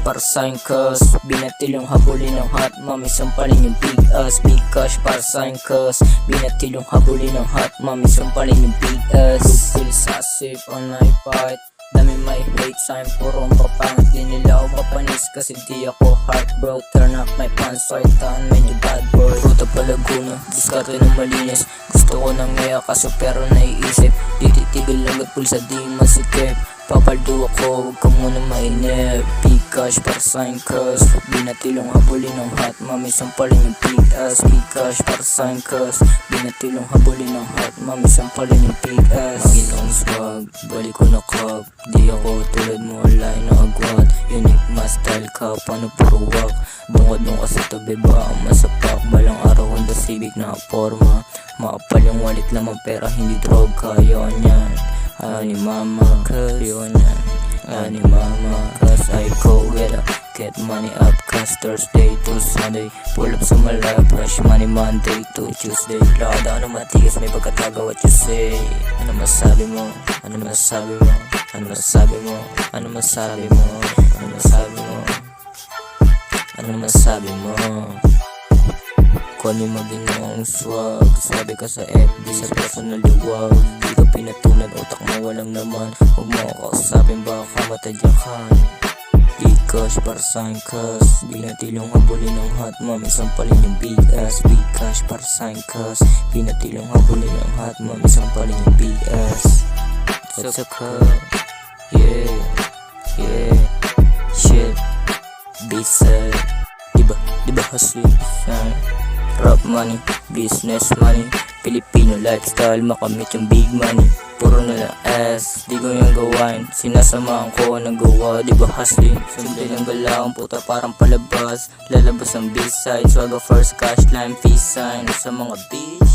para sa'kin cuz binatil yung habulin ng hot mami, sampalin yung big ass. Big cash para sa'kin cuz binatil yung habulin ng hot mami, sampalin yung big ass. Good feel sassy on my part, dami may hate sa'kin, puro papangit. Di nila ako mapanis kasi di ako heart bro. Turn up my pants, soitan, medyo bad boy. Ruta pa Laguna, diskarte ng malinis. Gusto ko nang ngaya kaso pero naiisip, di titigil agad pulsa di masikip. Papaldo ako, huwag ka muna mainip. Big cash para sa'kin cuz binatilong habulin ng hot mami, sampalin yung big ass. Big cash para sa'kin cuz binatilong habulin ng hot mami, sampalin yung big ass. Panginoong swag, balik ko na club. Di ako tulad mo, alay na agwat. Unique mas style ka, paano puro wak. Doon ka sa tabi ba ang masapak. Balang araw Honda Civic na forma. Maapal yung wallet lamang pera, hindi drog. Kaya niyan ani mama, cause yun yan, ani mama. Cause I go get up, get money up. Cause Thursday to Sunday, pull up sa malaya, fresh money Monday to Tuesday. Lakad ako ng matigas, may pagkataga, what you say? Ano masabi mo? Ano masabi mo? Ano masabi mo? Ano masabi mo? Ano masabi mo? Ano masabi mo? Kung ano maginoong swag, sabi ka sa FB, sa personal liwag. Di ka pinatulan, utak mo walang naman. Huwag mo ako kausapin, baka matadyakan. Big cash para sa'kin cuz binatilong habulin ng hot mami, sampalin yung big ass. Big cash para sa'kin cuz binatilong habulin ng hot mami, sampalin yung big ass. What's up ka? Yeah, yeah, shit, B-side. Diba hustling, rap money, business money, Filipino lifestyle, makamit yung big money. Puro na lang ass, di ko yung gawain, sinasamahan ko ng gawa. Diba hustling, sundin ang galaong puta parang palabas. Lalabas ang B-side, swag first cash line, peace sign sa mga bitch.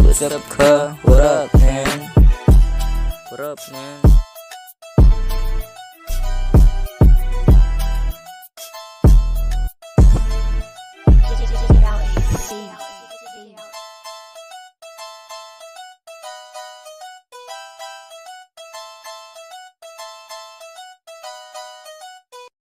What's up ka? What up man? What up man?